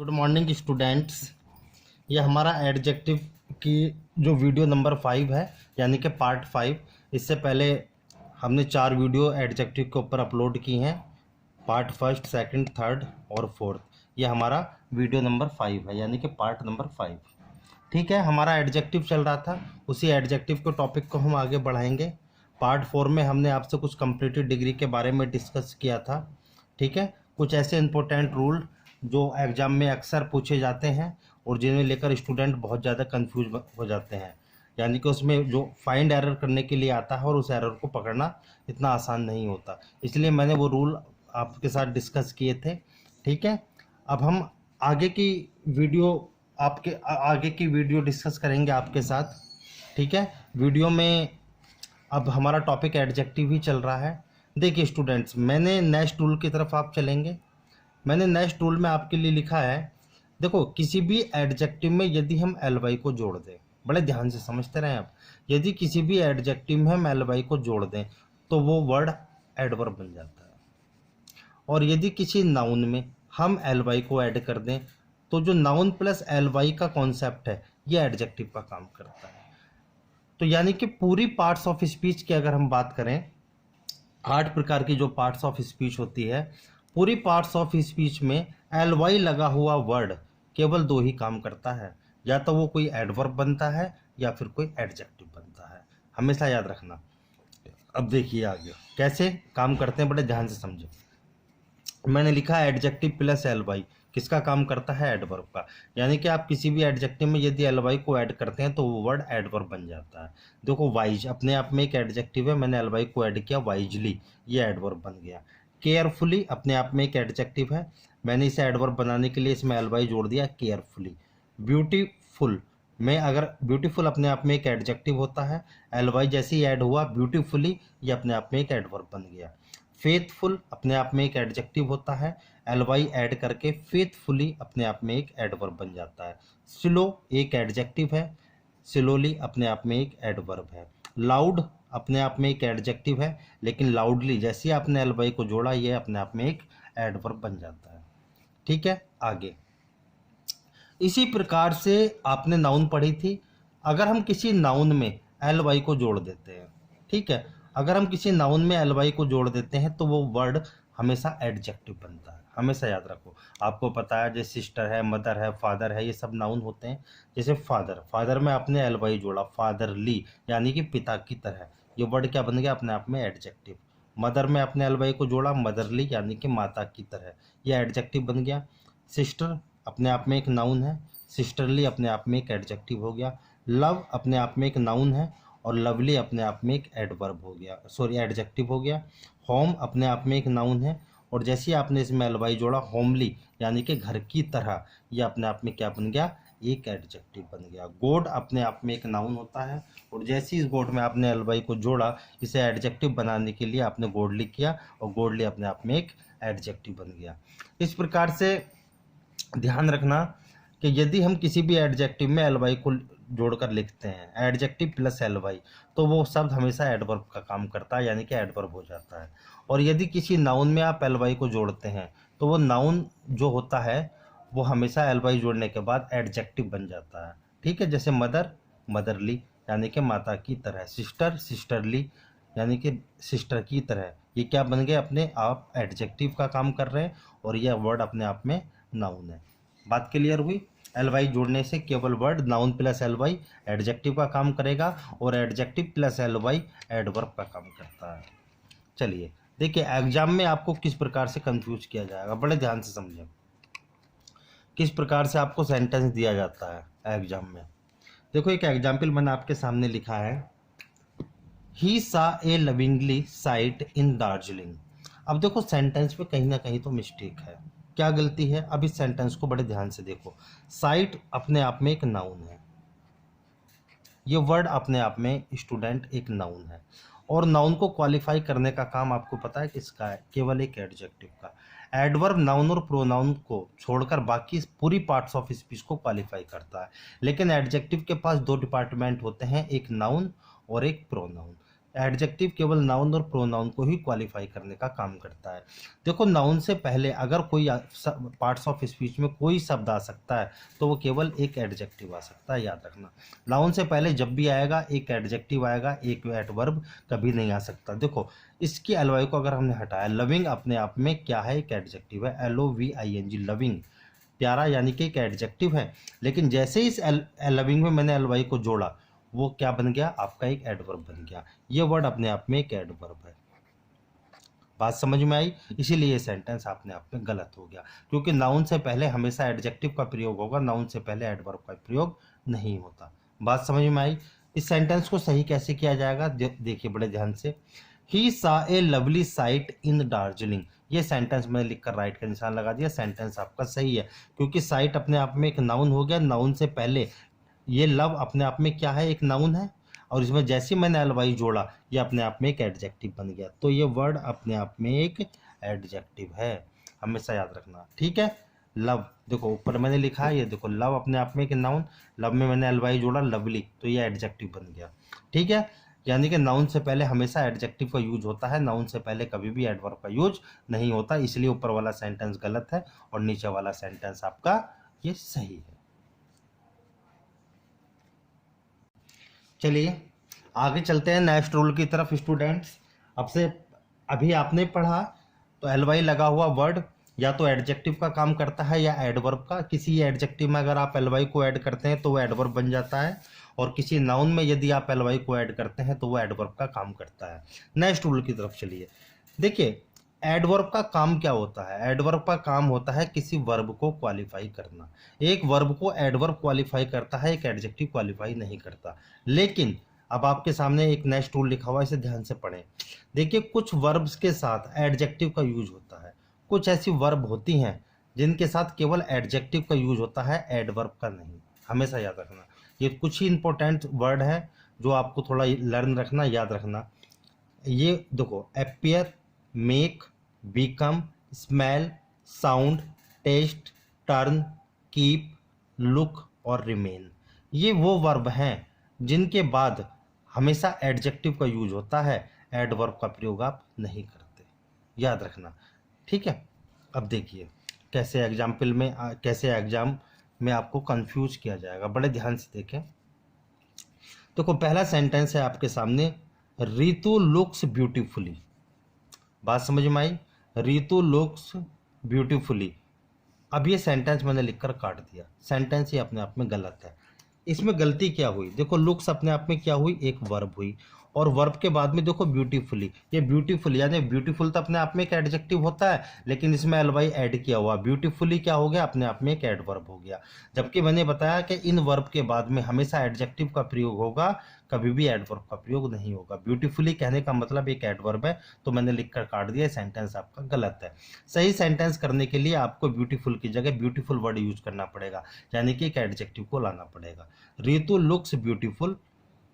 Good morning students. ये हमारा adjective की जो वीडियो नंबर 5 है, यानी कि पार्ट 5। इससे पहले हमने 4 वीडियो एडजेक्टिव के ऊपर अपलोड की हैं, पार्ट फर्स्ट, सेकंड, थर्ड और फोर्थ। ये हमारा वीडियो नंबर 5 है, यानी कि पार्ट नंबर 5। ठीक है, हमारा एडजेक्टिव चल रहा था, उसी एडजेक्टिव के टॉपिक को हम आगे बढ़ाएंगे। पार्ट 4 में हमने आपसे कुछ कंप्लीटेड डिग्री के बारे में डिस्कस किया था। ठीक है, कुछ ऐसे इंपॉर्टेंट रूल जो एग्जाम में अक्सर पूछे जाते हैं और जिन्हें लेकर स्टूडेंट बहुत ज़्यादा कंफ्यूज हो जाते हैं, यानी कि उसमें जो फाइंड एरर करने के लिए आता है और उस एरर को पकड़ना इतना आसान नहीं होता, इसलिए मैंने वो रूल आपके साथ डिस्कस किए थे। ठीक है, अब हम आगे की वीडियो आगे की वीडियो डिस्कस करेंगे आपके साथ। ठीक है, वीडियो में अब हमारा टॉपिक एडजेक्टिव ही चल रहा है। देखिए स्टूडेंट्स, मैंने नेक्स्ट रूल की तरफ आप चलेंगे। मैंने नेक्स्ट रूल में आपके लिए लिखा है, देखो किसी भी एडजेक्टिव में यदि हम एल वाई को जोड़ दें, बड़े ध्यान से समझते रहें आप, यदि किसी भी एडजेक्टिव में हम एल वाई को जोड़ दें तो वो वर्ड एडवर्ब बन जाता है। और यदि किसी नाउन में हम एल वाई को ऐड कर दें तो जो नाउन प्लस एल वाई का कॉन्सेप्ट है, ये एडजेक्टिव का काम करता है। तो यानी कि पूरी पार्ट्स ऑफ स्पीच की अगर हम बात करें, 8 प्रकार की जो पार्ट्स ऑफ स्पीच होती है, पूरी पार्ट्स ऑफ स्पीच में एल वाई लगा हुआ वर्ड केवल 2 ही काम करता है, या तो वो कोई एडवर्ब बनता है या फिर कोई एडजेक्टिव बनता है, हमेशा याद रखना। अब देखिए आगे कैसे काम करते हैं, बड़े ध्यान से समझो। मैंने लिखा है एडजेक्टिव प्लस एल वाई किसका काम करता है, एडवर्ब का। यानी कि आप किसी भी एडजेक्टिव में यदि एल वाई को ऐड करते हैं तो वो वर्ड एडवर्ब बन जाता है। देखो वाइज अपने आप में एक एडजेक्टिव है, मैंने एल वाई को ऐड किया, वाइजली, ये एडवर्ब बन गया। केयरफुली अपने आप में एक एडजेक्टिव है, मैंने इसे एडवर्ब बनाने के लिए इसमें एल वाई जोड़ दिया, केयरफुली। ब्यूटीफुल में अगर ब्यूटीफुल अपने आप में एक एडजेक्टिव होता है, एल वाई जैसे ही ऐड हुआ ब्यूटीफुली, ये अपने आप में एक एडवर्ब बन गया। फेथफुल अपने आप में एक एडजेक्टिव होता है, एल वाई ऐड करके फेथफुली अपने आप में एक एडवर्ब बन जाता है। स्लो एक एडजेक्टिव है, स्लोली अपने आप में एक एडवर्ब है। लाउड अपने आप में एक एडजेक्टिव है, लेकिन लाउडली जैसे ही आपने एल वाई को जोड़ा, ये अपने आप में एक एडवर्ब बन जाता है। ठीक है, आगे इसी प्रकार से आपने नाउन पढ़ी थी। अगर हम किसी नाउन में एल वाई को जोड़ देते हैं, ठीक है, अगर हम किसी नाउन में एल वाई को जोड़ देते हैं तो वो वर्ड हमेशा एडजेक्टिव बनता है, हमेशा याद रखो। आपको पता है जैसे सिस्टर है, मदर है, फादर है, ये सब नाउन होते हैं। जैसे फादर, फादर में आपने एल वाई जोड़ा, फादरली यानी कि पिता की तरह, ये वर्ड क्या बन गया, अपने आप में एडजेक्टिव। मदर में आपने एल वाई को जोड़ा, मदरली यानी कि माता की तरह, ये एडजेक्टिव बन गया। सिस्टर अपने आप में एक नाउन है, सिस्टरली अपने आप में एक एडजेक्टिव हो गया। लव अपने आप में एक नाउन है और लवली अपने आप में एक एडवर्ब हो गया, सॉरी एडजेक्टिव हो गया। होम अपने आप में एक नाउन है और जैसे ही आपने इसमें एल वाई जोड़ा, होमली यानी कि घर की तरह, ये अपने आप में क्या बन गया, एक एडजेक्टिव बन गया। गॉड अपने आप में एक नाउन होता है और जैसे ही इस गॉड में आपने एल वाई को जोड़ा, इसे एडजेक्टिव बनाने के लिए आपने गॉडली किया और गॉडली अपने आप में एक एडजेक्टिव बन गया। इस प्रकार से ध्यान रखना कि यदि हम किसी भी एडजेक्टिव में एल वाई को जोड़कर लिखते हैं, एडजेक्टिव प्लस एल वाई, तो वो शब्द हमेशा एडवर्ब का काम करता है, यानी कि एडवर्ब हो जाता है। और यदि किसी नाउन में आप एल वाई को जोड़ते हैं तो वो नाउन जो होता है वो हमेशा एल वाई जोड़ने के बाद एडजेक्टिव बन जाता है। ठीक है, जैसे मदर, मदरली यानी कि माता की तरह। सिस्टर, सिस्टरली यानी कि सिस्टर की तरह, ये क्या बन गए, अपने आप एडजेक्टिव का काम कर रहे हैं और यह वर्ड अपने आप में नाउन है। बात क्लियर हुई। एल वाई जोड़ने से केवल word noun plus L Y adjective का काम करेगा और adjective plus L Y adverb का काम करता है। चलिए देखिए एग्जाम में आपको किस प्रकार से कंफ्यूज किया जाएगा, बड़े ध्यान से समझें। किस प्रकार से आपको सेंटेंस दिया जाता है एग्जाम में। देखो एक एग्जाम्पल मैंने आपके सामने लिखा है, ही सा ए लविंगली साइट इन दार्जिलिंग। अब देखो सेंटेंस में कहीं ना कहीं तो मिस्टेक है, क्या गलती है, अब इस सेंटेंस को बड़े ध्यान से देखो। साइट अपने आप में एक नाउन है, ये वर्ड अपने आप में स्टूडेंट एक नाउन है और नाउन को क्वालिफाई करने का काम आपको पता है किसका है, केवल एक एडजेक्टिव का। एडवर्ब नाउन और प्रोनाउन को छोड़कर बाकी पूरी पार्ट्स ऑफ स्पीच को क्वालिफाई करता है, लेकिन एडजेक्टिव के पास 2 डिपार्टमेंट होते हैं, एक नाउन और एक प्रोनाउन। एडजेक्टिव केवल नाउन और प्रोनाउन को ही क्वालिफाई करने का काम करता है। देखो नाउन से पहले अगर कोई पार्ट्स ऑफ स्पीच में कोई शब्द आ सकता है तो वो केवल एक एडजेक्टिव आ सकता है, याद रखना। नाउन से पहले जब भी आएगा एक एडजेक्टिव आएगा, एक एडवर्ब कभी नहीं आ सकता। देखो इसकी एलवाई को अगर हमने हटाया, लविंग अपने आप में क्या है, एक एडजेक्टिव है, LOVING, लविंग, प्यारा, यानी कि एक एडजेक्टिव है। लेकिन जैसे इस लविंग में मैंने एलवाई को जोड़ा, वो क्या बन गया, आपका एक एडवर्ब बन गया। ये वर्ड अपने आप में एक एडवर्ब है। बात समझ में आई? इसीलिए ये सेंटेंस अपने आप में गलत हो गया, क्योंकि नाउन से पहले हमेशा एडजेक्टिव का प्रयोग होगा, नाउन से पहले एडवर्ब का प्रयोग नहीं होता। बात समझ में आई? इस सेंटेंस को सही कैसे किया जाएगा, देखिए बड़े ध्यान से। ही सा ए लवली साइट इन दार्जिलिंग, ये सेंटेंस मैंने लिखकर राइट का निशान लगा दिया, सेंटेंस आपका सही है, क्योंकि साइट अपने आप में एक नाउन हो गया। नाउन से पहले ये लव अपने आप में क्या है, एक नाउन है, और इसमें जैसे ही मैंने एलवाई जोड़ा ये अपने आप में एक एडजेक्टिव बन गया। तो ये वर्ड अपने आप में एक एडजेक्टिव है, हमेशा याद रखना, ठीक है। लव, देखो ऊपर मैंने लिखा है, ये देखो लव अपने आप में एक नाउन, लव में मैंने एलवाई जोड़ा लवली, तो ये एडजेक्टिव बन गया, ठीक है। यानी कि नाउन से पहले हमेशा एडजेक्टिव का यूज होता है, नाउन से पहले कभी भी एडवर्ब का यूज नहीं होता, इसलिए ऊपर वाला सेंटेंस गलत है और नीचे वाला सेंटेंस आपका ये सही है। चलिए आगे चलते हैं नेक्स्ट रूल की तरफ स्टूडेंट्स। अभी आपने पढ़ा तो एलवाई लगा हुआ वर्ड या तो एडजेक्टिव का काम करता है या एडवर्ब का। किसी एडजेक्टिव में अगर आप एलवाई को ऐड करते हैं तो वो एडवर्ब बन जाता है, और किसी नाउन में यदि आप एलवाई को ऐड करते हैं तो वो एडवर्ब का काम करता है। नेक्स्ट रूल की तरफ चलिए। देखिए एडवर्ब का काम क्या होता है, एडवर्ब का काम होता है किसी वर्ब को क्वालिफाई करना। एक वर्ब को एडवर्ब क्वालिफाई करता है, एक एडजेक्टिव क्वालिफाई नहीं करता। लेकिन अब आपके सामने एक नेक्स्ट रूल लिखा हुआ है, इसे ध्यान से पढ़ें। देखिए कुछ वर्ब्स के साथ एडजेक्टिव का यूज होता है, कुछ ऐसी वर्ब होती हैं जिनके साथ केवल एडजेक्टिव का यूज होता है, एडवर्ब का नहीं, हमेशा याद रखना। ये कुछ ही इंपॉर्टेंट वर्ड है जो आपको थोड़ा लर्न रखना, याद रखना। ये देखो appear, make, become, smell, sound, taste, turn, keep, look और रिमेन, ये वो वर्ब हैं जिनके बाद हमेशा एडजेक्टिव का यूज होता है, एडवर्ब का प्रयोग आप नहीं करते, याद रखना, ठीक है। अब देखिए कैसे एग्जाम में आपको कंफ्यूज किया जाएगा, बड़े ध्यान से देखें। देखो पहला सेंटेंस है आपके सामने, रितु लुक्स ब्यूटीफुली। बात समझ में आई? Ritu looks beautifully. अब ये सेंटेंस मैंने लिखकर काट दिया, सेंटेंस ही अपने आप में गलत है। इसमें गलती क्या हुई, देखो लुक्स अपने आप में क्या हुई, एक वर्ब हुई, और वर्ब के बाद में देखो ब्यूटीफुली, ये ब्यूटीफुल यानी ब्यूटीफुल तो अपने आप में एक एडजेक्टिव होता है, लेकिन इसमें एलवाई ऐड किया हुआ, ब्यूटीफुली क्या हो गया, अपने आप में एक एडवर्ब हो गया। जबकि मैंने बताया कि इन वर्ब के बाद में हमेशा एडजेक्टिव का प्रयोग होगा, कभी भी एडवर्ब का प्रयोग नहीं होगा। ब्यूटीफुली कहने का मतलब एक एडवर्ब है, तो मैंने लिखकर काट दिया, सेंटेंस आपका गलत है। सही सेंटेंस करने के लिए आपको ब्यूटीफुल की जगह ब्यूटीफुल वर्ड यूज करना पड़ेगा, यानी कि एक एडजेक्टिव को लाना पड़ेगा। रितु लुक्स ब्यूटीफुल,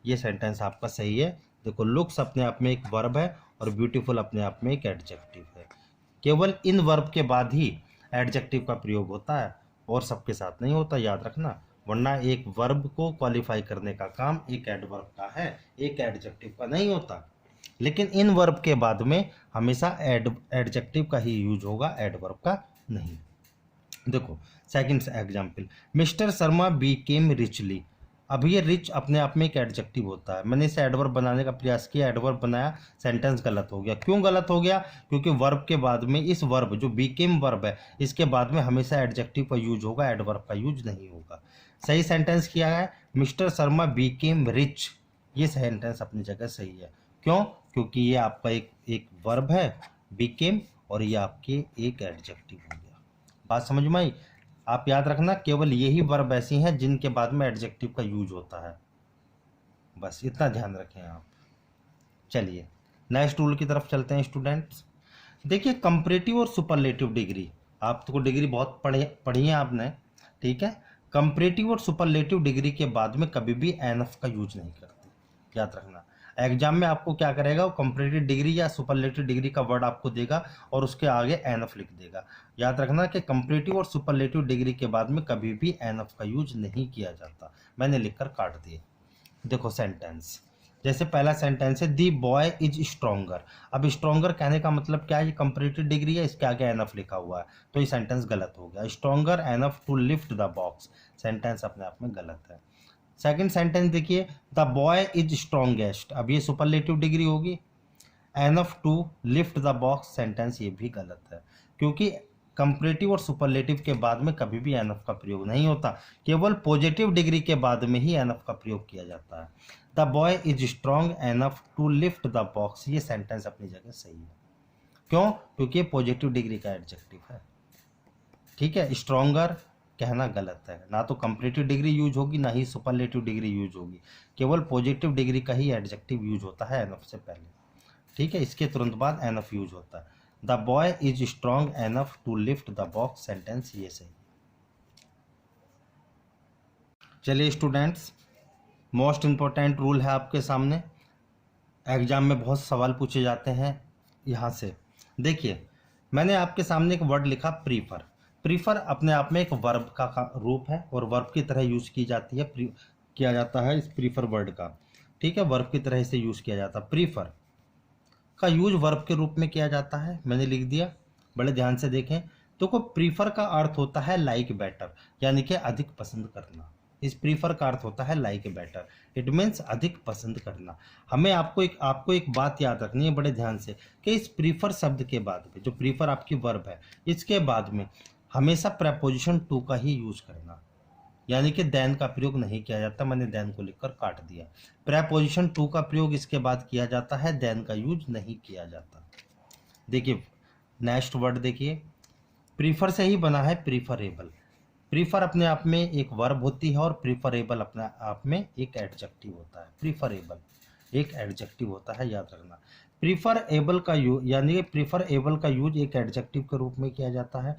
ये सेंटेंस आपका सही है। देखो लुक्स अपने आप में एक वर्ब है और ब्यूटीफुल अपने आप में एक एडजेक्टिव है। केवल इन वर्ब के बाद ही एडजेक्टिव का प्रयोग होता है और सबके साथ नहीं होता, याद रखना, वरना एक वर्ब को क्वालिफाई करने का काम एक एडवर्ब का है, एक एडजेक्टिव का नहीं होता। लेकिन इन वर्ब के बाद में हमेशा एडजेक्टिव का ही यूज होगा, एडवर्ब का नहीं। देखो second example, mister Sharma Beckham richly. अब ये रिच अपने आप में एक एडजेक्टिव होता है, मैंने इसे एडवर्ब बनाने का प्रयास किया, एडवर्ब बनाया, सेंटेंस गलत हो गया। क्यों गलत हो गया? क्योंकि वर्ब के बाद में इस वर्ब जो बीकेम वर्ब है, इसके बाद में हमेशा एडजेक्टिव का यूज होगा, एडवर्ब का यूज नहीं होगा। सही सेंटेंस किया है, मिस्टर शर्मा बीकेम रिच, ये सेंटेंस अपनी जगह सही है। क्यों? क्योंकि ये आपका एक वर्ब है बीकेम, और ये आपके एक एडजेक्टिव हो गया। बात समझ में आई? आप याद रखना केवल यही वर्ब ऐसी हैं जिनके बाद में एडजेक्टिव का यूज होता है, बस इतना ध्यान रखें आप। चलिए नेक्स्ट रूल की तरफ चलते हैं स्टूडेंट्स। देखिए कंपैरेटिव और सुपरलेटिव डिग्री, आप तो डिग्री बहुत पढ़ी है आपने, ठीक है। कंपैरेटिव और सुपरलेटिव डिग्री के बाद में कभी भी एनएफ का यूज नहीं करते, याद रखना। एग्जाम में आपको क्या करेगा, वो कंपैरेटिव डिग्री या सुपरलेटिव डिग्री का वर्ड आपको देगा और उसके आगे एनएफ लिख देगा। याद रखना कि कंपैरेटिव और सुपरलेटिव डिग्री के बाद में कभी भी एनएफ का यूज नहीं किया जाता, मैंने लिखकर काट दिए। देखो सेंटेंस, जैसे पहला सेंटेंस है दी बॉय इज स्ट्रोंगर। अब स्ट्रोंगर कहने का मतलब क्या है, ये कंपैरेटिव डिग्री है, इसके आगे एनफ लिखा हुआ है, तो ये सेंटेंस गलत हो गया। Stronger enough to lift the box, sentence अपने आप में गलत है। सेकंड सेंटेंस देखिए, द बॉय इज स्ट्रॉन्गेस्ट। अब ये सुपरलेटिव डिग्री होगी। Enough to lift the box, sentence ये भी गलत है, क्योंकि कंपैरेटिव और सुपरलेटिव के बाद में कभी भी एनफ का प्रयोग नहीं होता, केवल पॉजिटिव डिग्री के बाद में ही एनफ का प्रयोग किया जाता है। The boy is strong enough to lift the box, ये सेंटेंस अपनी जगह सही है। क्यों? क्योंकि ये पॉजिटिव डिग्री का एडजेक्टिव है। ठीक है, स्ट्रॉन्गर कहना गलत है, ना तो कंपैरेटिव डिग्री यूज होगी ना ही सुपरलेटिव डिग्री यूज होगी, केवल पॉजिटिव डिग्री का ही एडजेक्टिव यूज होता है एनफ से पहले। ठीक है, इसके तुरंत बाद एनफ यूज होता है। The boy is strong enough to lift the box, sentence ये सही। चलिए स्टूडेंट्स, मोस्ट इंपॉर्टेंट रूल है आपके सामने, एग्जाम में बहुत सवाल पूछे जाते हैं यहाँ से। देखिए, मैंने आपके सामने एक वर्ड लिखा प्रीफर। प्रीफर अपने आप में एक वर्ब का रूप है और वर्ब की तरह यूज की जाती है, किया जाता है इस प्रीफर वर्ड का। ठीक है, वर्ब की तरह इसे यूज किया जाता है। प्रीफर का यूज वर्ब के रूप में किया जाता है, मैंने लिख दिया, बड़े ध्यान से देखें। तो को प्रीफर का अर्थ होता है लाइक बेटर, यानी कि अधिक पसंद करना। इस प्रीफर का अर्थ होता है लाइक बेटर, इट मीन्स अधिक पसंद करना। हमें आपको एक बात याद रखनी है बड़े ध्यान से, कि इस प्रीफर शब्द के बाद में, जो प्रीफर आपकी वर्ब है, इसके बाद में हमेशा प्रेपोजिशन टू का ही यूज करना, यानी कि देन का प्रयोग नहीं किया जाता। मैंने देन को लिखकर काट दिया। प्रेपोजिशन टू का प्रयोग इसके बाद किया जाता है, देन का यूज नहीं किया जाता। देखिए नेक्स्ट वर्ड देखिए, प्रीफर से ही बना है प्रीफरेबल। प्रीफर अपने आप में एक वर्ब होती है और प्रीफरेबल अपने आप में एक एडजेक्टिव होता है। प्रीफरेबल एक एडजेक्टिव होता है, याद रखना। प्रीफरेबल का यूज, यानी प्रीफरेबल का यूज एक एडजेक्टिव के रूप में किया जाता है।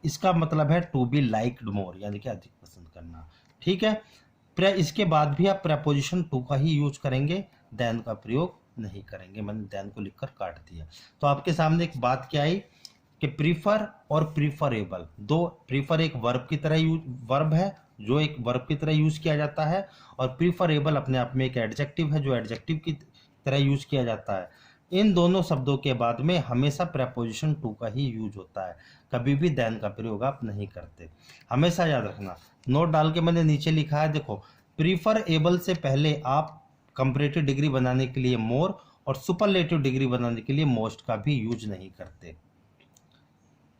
इसका मतलब है टू बी लाइक्ड मोर, यानी कि अधिक पसंद करना। ठीक है, इसके बाद भी आप प्रेपोजिशन टू का ही यूज करेंगे, देन का प्रयोग नहीं करेंगे। मैंने देन को लिखकर काट दिया। तो आपके सामने एक बात क्या आई कि प्रीफर और प्रीफरेबल, दो, प्रीफर एक वर्ब की तरह वर्ब है जो एक वर्ब की तरह यूज किया जाता है, और प्रीफरेबल अपने आप में एक एडजेक्टिव है जो एडजेक्टिव की तरह यूज किया जाता है। इन दोनों शब्दों के बाद में हमेशा प्रेपोजिशन टू का ही यूज होता है, कभी भी देन का प्रयोग आप नहीं करते, हमेशा याद रखना। नोट डाल के मैंने नीचे लिखा है, देखो, प्रीफरेबल से पहले आप कंपैरेटिव डिग्री बनाने के लिए मोर और सुपरलेटिव डिग्री बनाने के लिए मोस्ट का भी यूज नहीं करते,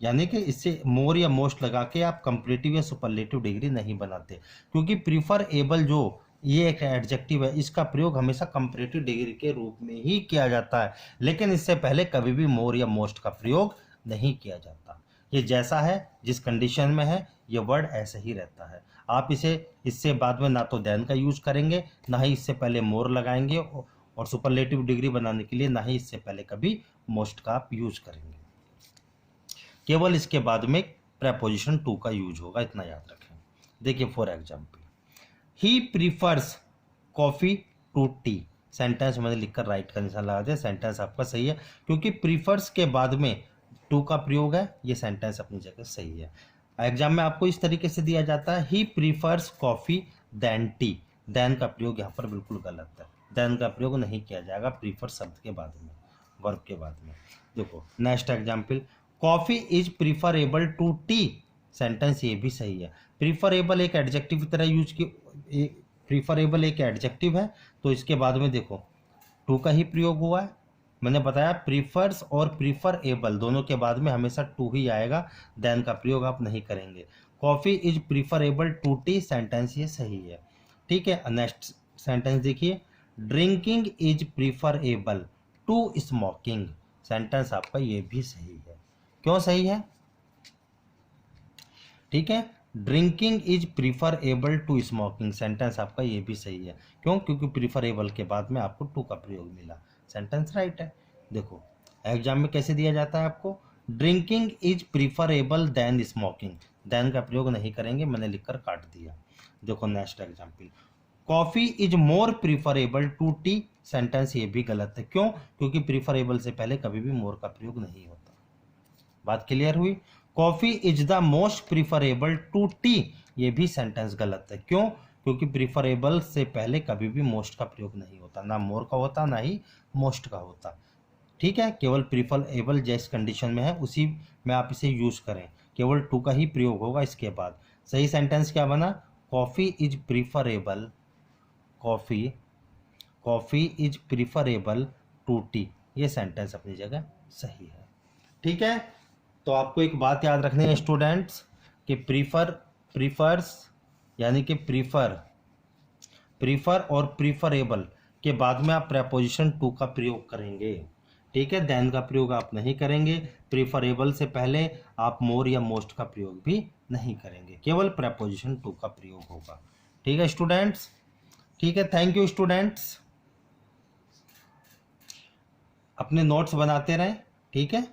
यानी कि इससे मोर या मोस्ट लगा के आप कंपैरेटिव या सुपरलेटिव डिग्री नहीं बनाते, क्योंकि प्रीफरेबल जो ये एक एडजेक्टिव है, इसका प्रयोग हमेशा कंपैरेटिव डिग्री के रूप में ही किया जाता है, लेकिन इससे पहले कभी भी मोर या मोस्ट का प्रयोग नहीं किया जाता। ये जैसा है, जिस कंडीशन में है, ये वर्ड ऐसे ही रहता है। आप इससे बाद में ना तो देन का यूज करेंगे, ना ही इससे पहले मोर लगाएंगे, और सुपरलेटिव डिग्री बनाने के लिए ना ही इससे पहले कभी मोस्ट का आप यूज करेंगे। केवल इसके बाद में प्रेपोजिशन टू का यूज होगा, इतना याद रखें। देखिए for example, he prefers coffee to tea, sentence मैंने लिखकर राइट का निशान लगा दिया, सेंटेंस आपका सही है, क्योंकि प्रीफर्स के बाद में टू का प्रयोग है, ये सेंटेंस अपनी जगह सही है। एग्जाम में आपको इस तरीके से दिया जाता है, he prefers coffee than tea, than का प्रयोग यहाँ पर बिल्कुल गलत है, देन का प्रयोग नहीं किया जाएगा प्रीफर शब्द के बाद में, वर्ब के बाद में। देखो next example, coffee is preferable to tea, sentence ये भी सही है। प्रीफरेबल एक एडजेक्टिव की तरह यूज की, प्रीफरेबल एक एडजेक्टिव है, तो इसके बाद में देखो टू का ही प्रयोग हुआ है। मैंने बताया प्रीफर्स और प्रीफरेबल दोनों के बाद में हमेशा टू ही आएगा, देन का प्रयोग आप नहीं करेंगे। Coffee is preferable to tea, sentence ये सही है। ठीक है, नेक्स्ट सेंटेंस देखिए, drinking is preferable to smoking, sentence आपका ये भी सही है। क्यों सही है? ठीक है, drinking is preferable to smoking, sentence आपका ये भी सही है। क्यों? क्योंकि प्रीफरेबल के बाद में आपको टू का प्रयोग मिला, सेंटेंस राइट है। देखो एग्जाम में कैसे दिया जाता है आपको, drinking is preferable than smoking, than का प्रयोग नहीं करेंगे, मैंने लिखकर काट दिया। देखो next example, coffee is more preferable to tea, sentence ये भी गलत है। क्यों? क्योंकि प्रीफरेबल से पहले कभी भी मोर का प्रयोग नहीं होता। बात क्लियर हुई? Coffee is the most preferable to tea, ये भी सेंटेंस गलत है। क्यों? क्योंकि प्रीफरेबल से पहले कभी भी मोस्ट का प्रयोग नहीं होता, ना मोर का होता ना ही मोस्ट का होता। ठीक है, केवल प्रीफरेबल जिस कंडीशन में है उसी में आप इसे यूज़ करें, केवल टू का ही प्रयोग होगा इसके बाद। सही सेंटेंस क्या बना? Coffee is preferable, coffee is preferable to tea. ये सेंटेंस अपनी जगह सही है। ठीक है, तो आपको एक बात याद रखनी है स्टूडेंट्स कि प्रीफर्स यानी कि प्रीफर और प्रीफरेबल के बाद में आप प्रेपोजिशन टू का प्रयोग करेंगे। ठीक है, देन का प्रयोग आप नहीं करेंगे। प्रीफरेबल से पहले आप मोर या मोस्ट का प्रयोग भी नहीं करेंगे, केवल प्रेपोजिशन टू का प्रयोग होगा। ठीक है स्टूडेंट्स, ठीक है, थैंक यू स्टूडेंट्स। अपने नोट्स बनाते रहें, ठीक है।